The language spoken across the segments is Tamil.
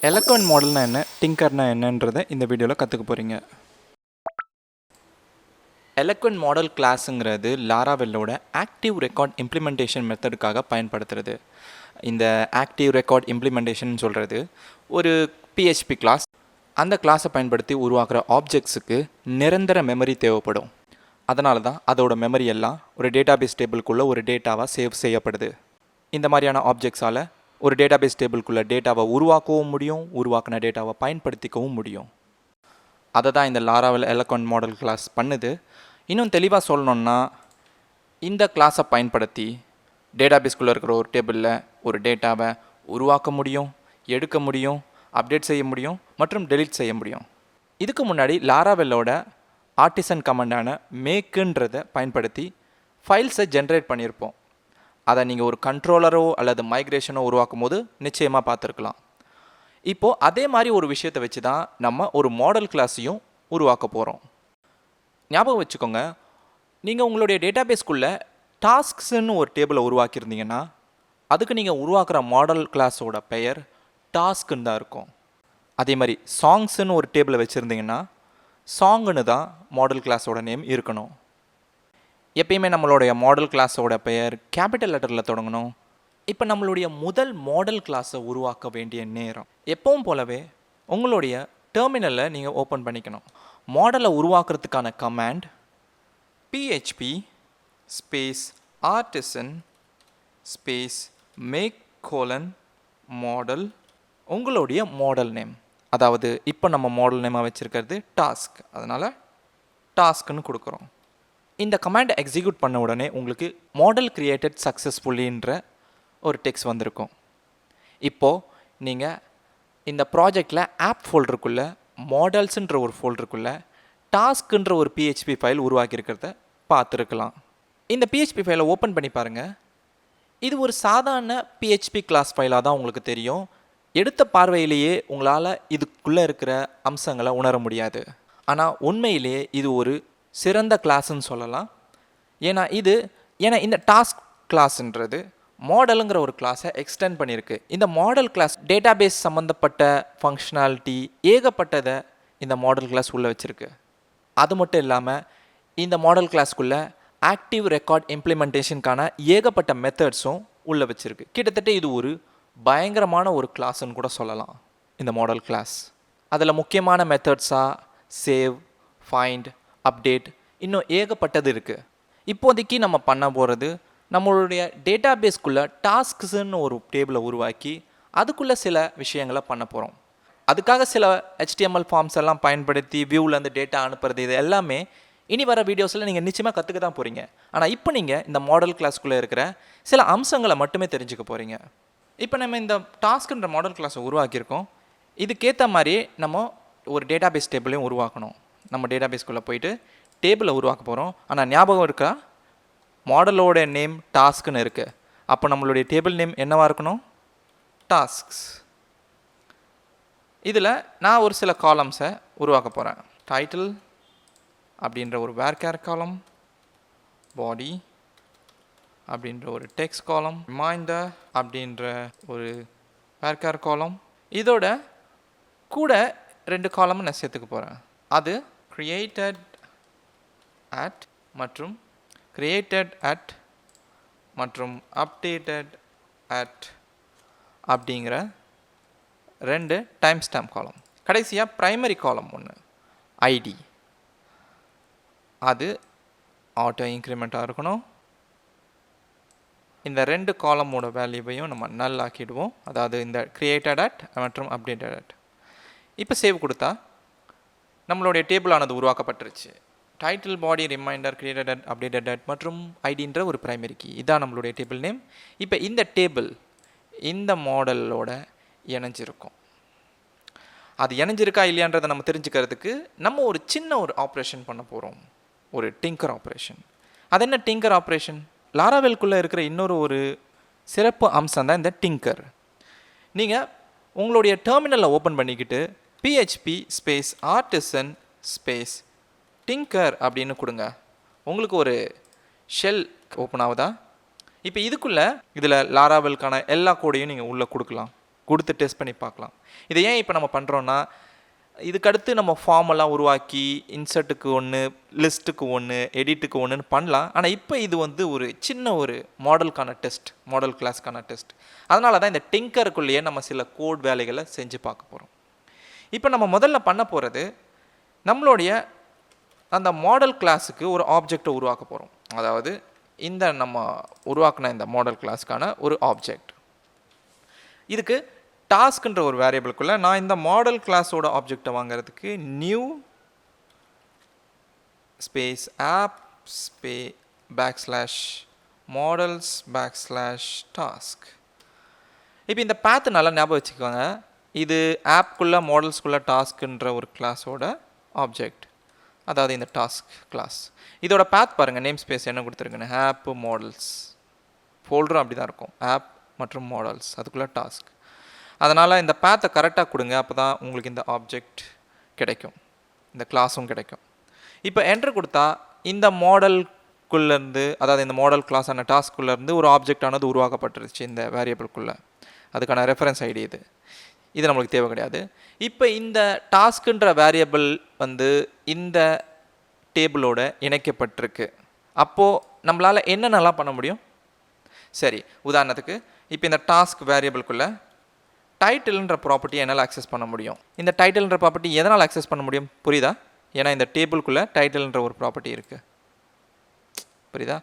Eloquent மாடல்னா என்ன, டிங்கர்னா என்னன்றதை இந்த வீடியோவில் கற்றுக்க போகிறீங்க. Eloquent மாடல் கிளாஸுங்கிறது லாராவெல்லோட ஆக்டிவ் ரெக்கார்ட் இம்ப்ளிமெண்டேஷன் மெத்தடுக்காக பயன்படுத்துறது. இந்த ஆக்டிவ் ரெக்கார்ட் இம்ப்ளிமெண்டேஷன் சொல்கிறது ஒரு PHP கிளாஸ். அந்த கிளாஸை பயன்படுத்தி உருவாக்குற ஆப்ஜெக்ட்ஸுக்கு நிரந்தர மெமரி தேவைப்படும். அதனால தான் அதோட மெமரி எல்லாம் ஒரு டேட்டாபேஸ் டேபிளுக்குள்ளே ஒரு டேட்டாவாக சேவ் செய்யப்படுது. இந்த மாதிரியான ஆப்ஜெக்ட்ஸால் ஒரு டேட்டாபேஸ் டேபிளுக்குள்ளே டேட்டாவை உருவாக்கவும் முடியும், உருவாக்கின டேட்டாவை பயன்படுத்திக்கவும் முடியும். அதை தான் இந்த லாராவெல் எலக்வென்ட் மாடல் கிளாஸ் பண்ணுது. இன்னும் தெளிவாக சொல்லணுன்னா, இந்த கிளாஸை பயன்படுத்தி டேட்டாபேஸ்குள்ளே இருக்கிற ஒரு டேபிளில் ஒரு டேட்டாவை உருவாக்க முடியும், எடுக்க முடியும், அப்டேட் செய்ய முடியும் மற்றும் டெலீட் செய்ய முடியும். இதுக்கு முன்னாடி லாராவெல்லோட ஆர்டிசன் கமாண்டான மேக்குன்றதை பயன்படுத்தி ஃபைல்ஸை ஜென்ரேட் பண்ணியிருப்போம். அதை நீங்கள் ஒரு கண்ட்ரோலரோ அல்லது மைக்ரேஷனோ உருவாக்கும் போது நிச்சயமாக பார்த்துருக்கலாம். இப்போது அதே மாதிரி ஒரு விஷயத்தை வச்சு தான் நம்ம ஒரு மாடல் கிளாஸையும் உருவாக்க போகிறோம். ஞாபகம் வச்சுக்கோங்க, நீங்கள் உங்களுடைய டேட்டாபேஸ்க்குள்ளே டாஸ்க்ஸ்ன்னு ஒரு டேபிளை உருவாக்கியிருந்தீங்கன்னா அதுக்கு நீங்கள் உருவாக்குற மாடல் கிளாஸோட பெயர் டாஸ்க்குன்னு தான் இருக்கும். அதே மாதிரி சாங்ஸ்ன்னு ஒரு டேபிளை வச்சுருந்தீங்கன்னா சாங்குன்னு தான் மாடல் கிளாஸோட நேம் இருக்கணும். எப்பயுமே நம்மளுடைய மாடல் கிளாஸோட பெயர் கேபிட்டல் லெட்டரில் தொடங்கணும். இப்போ நம்மளுடைய முதல் மாடல் கிளாஸை உருவாக்க வேண்டிய நேரம். எப்பவும் போலவே உங்களுடைய டெர்மினலில் நீங்கள் ஓப்பன் பண்ணிக்கணும். மாடலை உருவாக்குறதுக்கான command PHP space artisan space make model, உங்களுடைய மாடல் நேம். அதாவது இப்போ நம்ம மாடல் நேமாக வச்சுருக்கிறது டாஸ்க், அதனால் டாஸ்க்குன்னு கொடுக்குறோம். இந்த கமாண்டை எக்ஸிக்யூட் பண்ண உடனே உங்களுக்கு மாடல் கிரியேட்டட் சக்ஸஸ்ஃபுல்லின்ற ஒரு டெக்ஸ்ட் வந்திருக்கும். இப்போது நீங்கள் இந்த ப்ராஜெக்டில் ஆப் ஃபோல்டருக்குள்ளே மாடல்ஸுன்ற ஒரு ஃபோல்டருக்குள்ளே டாஸ்க்குன்ற ஒரு PHP ஃபைல் உருவாக்கியிருக்கிறத பார்த்துருக்கலாம். இந்த PHP ஃபைலை ஓப்பன் பண்ணி பாருங்கள். இது ஒரு சாதாரண PHP கிளாஸ் ஃபைலாக தான் உங்களுக்கு தெரியும். எடுத்த பார்வையிலேயே உங்களால் இதுக்குள்ளே இருக்கிற அம்சங்களை உணர முடியாது. ஆனால் உண்மையிலேயே இது ஒரு சிறந்த கிளாஸ்ன்னு சொல்லலாம். ஏன்னா இந்த டாஸ்க் கிளாஸ்ன்றது மாடலுங்கிற ஒரு கிளாஸை எக்ஸ்டெண்ட் பண்ணியிருக்கு. இந்த மாடல் கிளாஸ் டேட்டாபேஸ் சம்மந்தப்பட்ட ஃபங்க்ஷனாலிட்டி ஏகப்பட்டதை இந்த மாடல் கிளாஸ் உள்ளே வச்சுருக்கு. அது மட்டும் இல்லாமல் இந்த மாடல் கிளாஸ்க்குள்ளே ஆக்டிவ் ரெக்கார்ட் இம்ப்ளிமெண்டேஷனுக்கான ஏகப்பட்ட மெத்தட்ஸும் உள்ளே வச்சுருக்கு. கிட்டத்தட்ட இது ஒரு பயங்கரமான ஒரு கிளாஸ்ன்னு கூட சொல்லலாம் இந்த மாடல் கிளாஸ். அதில் முக்கியமான மெத்தட்ஸாக சேவ், ஃபைண்ட், அப்டேட், இன்னும் ஏகப்பட்டது இருக்குது. இப்போதைக்கு நம்ம பண்ண போகிறது நம்மளுடைய டேட்டாபேஸ்க்குள்ளே டாஸ்க்ஸ்ன்னு ஒரு டேபிளை உருவாக்கி அதுக்குள்ளே சில விஷயங்களை பண்ண போகிறோம். அதுக்காக சில HTML ஃபார்ம்ஸ் எல்லாம் பயன்படுத்தி வியூவிலேருந்து டேட்டா அனுப்புறது, இது எல்லாமே இனி வர வீடியோஸில் நீங்கள் நிச்சயமாக கற்றுக்க தான் போகிறீங்க. ஆனால் இப்போ நீங்கள் இந்த மாடல் கிளாஸ்க்குள்ளே இருக்கிற சில அம்சங்களை மட்டுமே தெரிஞ்சுக்க போகிறீங்க. இப்போ நம்ம இந்த டாஸ்க்குன்ற மாடல் கிளாஸை உருவாக்கியிருக்கோம். இதுக்கேற்ற மாதிரி நம்ம ஒரு டேட்டாபேஸ் டேபிளையும் உருவாக்கணும். நம்ம டேட்டாபேஸ்க்குள்ளே போயிட்டு டேபிளை உருவாக்க போகிறோம். ஆனால் ஞாபகம் இருக்கா, மாடலோட நேம் டாஸ்க்குன்னு இருக்குது. அப்போ நம்மளுடைய டேபிள் நேம் என்னவாக இருக்கணும்? டாஸ்க்ஸ். இதில் நான் ஒரு சில காலம்ஸை உருவாக்க போகிறேன். டைட்டில் அப்படின்ற ஒரு வேர்கேர் காலம், பாடி அப்படின்ற ஒரு டெக்ஸ்ட் காலம், ரிமைண்டர் அப்படின்ற ஒரு வேர்கேர் காலம். இதோட கூட 2 காலமும் நான் சேர்த்துக்க போகிறேன். அது created at மற்றும் created at மற்றும் updated at அப்படிங்கிற 2 டைம் ஸ்டாம்ப் காலம். கடைசியாக ப்ரைமரி காலம் ஒன்று ஐடி, அது ஆட்டோ இன்க்ரிமெண்ட்டாக இருக்கணும். இந்த 2 காலமோட வேல்யூவையும் நம்ம நல் ஆக்கிடுவோம். அதாவது இந்த created at மற்றும் updated at. இப்போ சேவ் கொடுத்தா நம்மளுடைய டேபிளானது உருவாக்கப்பட்டுருச்சு. Title, body, reminder, created at, updated at மற்றும் ஐடின்ற ஒரு பிரைமரி கீ, இதான் நம்மளுடைய டேபிள் நேம். இப்போ இந்த டேபிள் இந்த மாடலோட இணைஞ்சிருக்கும். அது இணைஞ்சிருக்கா இல்லையான்றதை நம்ம தெரிஞ்சுக்கிறதுக்கு நம்ம ஒரு சின்ன ஒரு ஆப்ரேஷன் பண்ண போகிறோம், ஒரு டிங்கர் ஆப்ரேஷன். அது என்ன டிங்கர் ஆப்ரேஷன்? லாராவெல்குள்ளே இருக்கிற இன்னொரு ஒரு சிறப்பு அம்சம் தான் இந்த டிங்கர். நீங்கள் உங்களுடைய டெர்மினலில் ஓப்பன் பண்ணிக்கிட்டு PHP space artisan space tinker அப்படின்னு கொடுங்க. உங்களுக்கு ஒரு ஷெல் ஓப்பன் ஆகுதா? இப்போ இதில் லாராவெல்கான எல்லா கோடையும் நீங்கள் உள்ளே கொடுத்து டெஸ்ட் பண்ணி பார்க்கலாம். இதை ஏன் இப்போ நம்ம பண்ணுறோன்னா, இதுக்கடுத்து நம்ம ஃபார்ம் எல்லாம் உருவாக்கி இன்சர்ட்டுக்கு ஒன்று, லிஸ்ட்டுக்கு ஒன்று, எடிட்டுக்கு ஒன்றுன்னு பண்ணலாம். ஆனால் இப்போ இது வந்து ஒரு சின்ன ஒரு மாடலுக்கான டெஸ்ட், மாடல் கிளாஸ்க்கான டெஸ்ட். அதனால தான் இந்த டிங்கருக்குள்ளேயே நம்ம சில கோட் வேலைகளை செஞ்சு பார்க்க போகிறோம். இப்போ நம்ம முதல்ல பண்ண போகிறது, நம்மளுடைய அந்த மாடல் கிளாஸுக்கு ஒரு ஆப்ஜெக்டை உருவாக்க போகிறோம். அதாவது இந்த நம்ம உருவாக்கின இந்த மாடல் கிளாஸ்க்கான ஒரு ஆப்ஜெக்ட். இதுக்கு டாஸ்க்ன்ற ஒரு வேரியபிளுக்குள்ளே நான் இந்த மாடல் கிளாஸோட ஆப்ஜெக்டை வாங்கிறதுக்கு நியூ ஸ்பேஸ் ஆப் /models/task. இப்போ இந்த பேத்து நல்லா ஞாபகம் வச்சுக்கோங்க. இது ஆப்குள்ளே மாடல்ஸ்குள்ளே டாஸ்க்குன்ற ஒரு கிளாஸோட ஆப்ஜெக்ட், அதாவது இந்த டாஸ்க் கிளாஸ். இதோட பேத் பாருங்கள், நேம் ஸ்பேஸ் என்ன கொடுத்துருக்குன்னு, ஆப் மாடல்ஸ் ஃபோல்டரும் அப்படி தான் இருக்கும், ஆப் மற்றும் மாடல்ஸ், அதுக்குள்ளே டாஸ்க். அதனால் இந்த பேத்தை கரெக்டாக கொடுங்க, அப்போ தான் உங்களுக்கு இந்த ஆப்ஜெக்ட் கிடைக்கும், இந்த கிளாஸும் கிடைக்கும். இப்போ என்ட்ரு கொடுத்தா இந்த மாடல்குள்ளேருந்து, அதாவது இந்த மாடல் கிளாஸான டாஸ்க்குள்ளேருந்து ஒரு ஆப்ஜெக்ட் ஆனது உருவாக்கப்பட்டுருச்சு இந்த வேரியபிள்குள்ளே. அதுக்கான ரெஃபரன்ஸ் ஐடி இது நம்மளுக்கு தேவை கிடையாது. இப்போ இந்த டாஸ்க்குன்ற வேரியபிள் வந்து இந்த டேபிளோட இணைக்கப்பட்டிருக்கு. அப்போது நம்மளால் என்னென்னலாம் பண்ண முடியும்? சரி, உதாரணத்துக்கு இப்போ இந்த டாஸ்க் வேரியபிள்குள்ளே டைட்டில்ன்ற ப்ராப்பர்ட்டியை என்னால் அக்சஸ் பண்ண முடியும். இந்த டைட்டில்ன்ற ப்ராப்பர்ட்டி எதனால் அக்சஸ் பண்ண முடியும் புரியுதா? ஏன்னா இந்த டேபிள்குள்ளே டைட்டில்ன்ற ஒரு ப்ராப்பர்ட்டி இருக்குது, புரியுதா?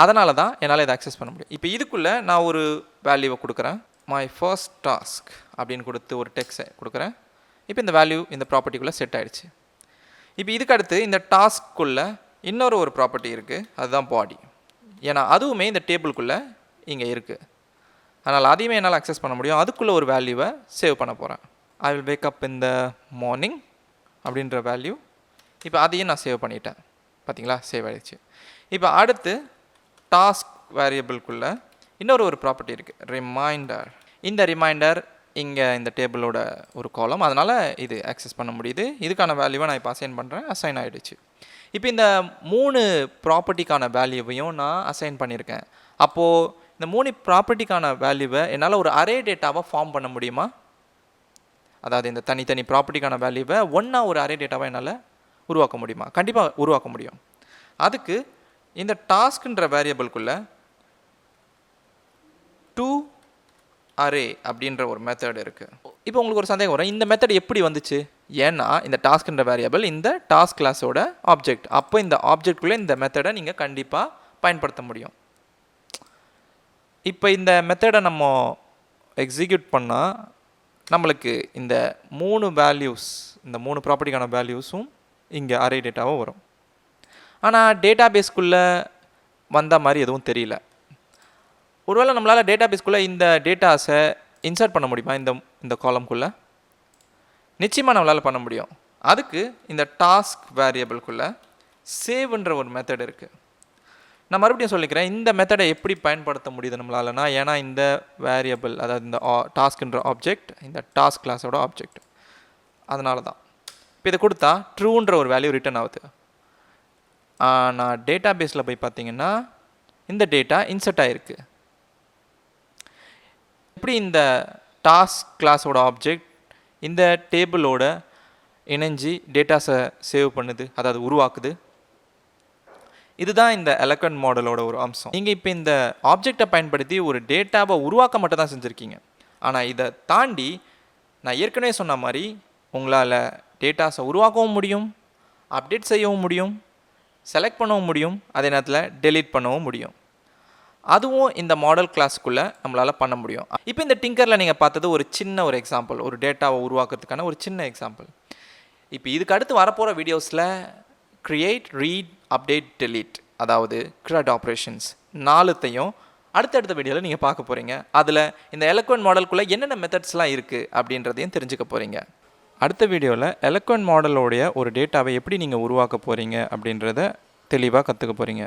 அதனால தான் என்னால் இதை அக்சஸ் பண்ண முடியும். இப்போ இதுக்குள்ளே நான் ஒரு வேல்யூவை கொடுக்குறேன், மை ஃபர்ஸ்ட் டாஸ்க் அப்படின்னு கொடுத்து ஒரு டெக்ஸ்ட்டை கொடுக்குறேன். இப்போ இந்த வேல்யூ இந்த ப்ராப்பர்ட்டிக்குள்ளே செட் ஆகிடுச்சு. இப்போ இதுக்கு அடுத்து இந்த டாஸ்க்குள்ளே இன்னொரு ஒரு ப்ராப்பர்ட்டி இருக்குது, அதுதான் பாடி. ஏன்னா அதுவுமே இந்த டேபிள்குள்ளே இங்கே இருக்குது, அதனால் அதையுமே என்னால் அக்சஸ் பண்ண முடியும். அதுக்குள்ளே ஒரு வேல்யூவை சேவ் பண்ண போகிறேன். I will wake up in the morning அப்படின்ற வேல்யூ. இப்போ அதையும் நான் சேவ் பண்ணிட்டேன், பார்த்தீங்களா, சேவ் ஆகிடுச்சு. இப்போ அடுத்து டாஸ்க் வேரியபிள்குள்ளே இன்னொரு ஒரு ப்ராப்பர்ட்டி இருக்குது, ரிமைண்டர். இந்த ரிமைண்டர் இங்கே இந்த டேபிளோட ஒரு காலம், அதனால் இது ஆக்சஸ் பண்ண முடியுது. இதுக்கான வேல்யூவை நான் இப்போ அசைன் பண்ணுறேன், அசைன் ஆகிடுச்சு. இப்போ இந்த 3 ப்ராப்பர்ட்டிக்கான வேல்யூவையும் நான் அசைன் பண்ணியிருக்கேன். அப்போது இந்த 3 ப்ராப்பர்ட்டிக்கான வேல்யூவை என்னால் ஒரு அரே டேட்டாவை ஃபார்ம் பண்ண முடியுமா? அதாவது இந்த தனித்தனி ப்ராப்பர்ட்டிக்கான வேல்யூவை ஒன்றா ஒரு அரே டேட்டாவை என்னால் உருவாக்க முடியுமா? கண்டிப்பாக உருவாக்க முடியும். அதுக்கு இந்த டாஸ்க்ன்ற வேரியபிள்குள்ளே டு அரே அப்படின்ற ஒரு மெத்தட் இருக்குது. இப்போ உங்களுக்கு ஒரு சந்தேகம் வரும், இந்த மெத்தட் எப்படி வந்துச்சு? ஏன்னா இந்த டாஸ்க்ன்ற வேரியபிள் இந்த டாஸ்க் கிளாஸோட ஆப்ஜெக்ட். அப்போ இந்த ஆப்ஜெக்ட்குள்ளே இந்த மெத்தடை நீங்கள் கண்டிப்பாக பயன்படுத்த முடியும். இப்போ இந்த மெத்தடை நம்ம எக்ஸிக்யூட் பண்ணால் நம்மளுக்கு இந்த 3 வேல்யூஸ், இந்த 3 ப்ராப்பர்ட்டிக்கான வேல்யூஸும் இங்கே அரே டேட்டாவும் வரும். ஆனால் டேட்டா பேஸ்க்குள்ளே வந்த மாதிரி எதுவும் தெரியல. ஒருவேளை நம்மளால் டேட்டா பேஸ்க்குள்ளே இந்த டேட்டாஸை இன்சர்ட் பண்ண முடியுமா? இந்த காலம்குள்ளே நிச்சயமாக நம்மளால் பண்ண முடியும். அதுக்கு இந்த டாஸ்க் வேரியபிள்குள்ளே சேவ்ன்ற ஒரு மெத்தட் இருக்குது. நான் மறுபடியும் சொல்லிக்கிறேன், இந்த மெத்தடை எப்படி பயன்படுத்த முடியுது நம்மளாலனா, ஏன்னா இந்த வேரியபிள், அதாவது இந்த டாஸ்க்ன்ற ஆப்ஜெக்ட் இந்த டாஸ்க் கிளாஸோட ஆப்ஜெக்ட், அதனால தான். இப்போ இதை கொடுத்தா ட்ரூன்ற ஒரு வேல்யூ ரிட்டர்ன் ஆகுது. ஆனால் டேட்டா பேஸில் போய் பார்த்தீங்கன்னா இந்த டேட்டா இன்சர்ட் ஆகிருக்கு. எப்படி இந்த டாஸ்க் கிளாஸோட ஆப்ஜெக்ட் இந்த டேபிளோட இணைஞ்சி டேட்டாஸை சேவ் பண்ணுது, அதாவது உருவாக்குது? இதுதான் இந்த எலக்வென்ட் மாடலோட ஒரு அம்சம். நீங்கள் இப்போ இந்த ஆப்ஜெக்டை பயன்படுத்தி ஒரு டேட்டாவை உருவாக்க மட்டும் தான் செஞ்சுருக்கீங்க. ஆனால் இதை தாண்டி நான் ஏற்கனவே சொன்ன மாதிரி உங்களால் டேட்டாஸை உருவாக்கவும் முடியும், அப்டேட் செய்யவும் முடியும், செலக்ட் பண்ணவும் முடியும், அதே நேரத்தில் டெலீட் பண்ணவும் முடியும். அதுவும் இந்த மாடல் கிளாஸ்க்குள்ளே நம்மளால் பண்ண முடியும். இப்போ இந்த டிங்கரில் நீங்கள் பார்த்தது ஒரு சின்ன ஒரு எக்ஸாம்பிள், ஒரு டேட்டாவை உருவாக்குறதுக்கான ஒரு சின்ன எக்ஸாம்பிள். இப்போ இதுக்கு அடுத்து வரப்போகிற வீடியோஸில் க்ரியேட், ரீட், அப்டேட், டெலீட், அதாவது CRUD ஆப்ரேஷன்ஸ் 4த்தையும் அடுத்தடுத்த வீடியோவில் நீங்கள் பார்க்க போகிறீங்க. அதில் இந்த எலக்வென்ட் மாடலுக்குள்ளே என்னென்ன மெத்தட்ஸ்லாம் இருக்குது அப்படின்றதையும் தெரிஞ்சுக்க போகிறீங்க. அடுத்த வீடியோவில் எலக்வென்ட் மாடலோடைய ஒரு டேட்டாவை எப்படி நீங்கள் உருவாக்க போகிறீங்க அப்படின்றத தெளிவாக கற்றுக்க போகிறீங்க.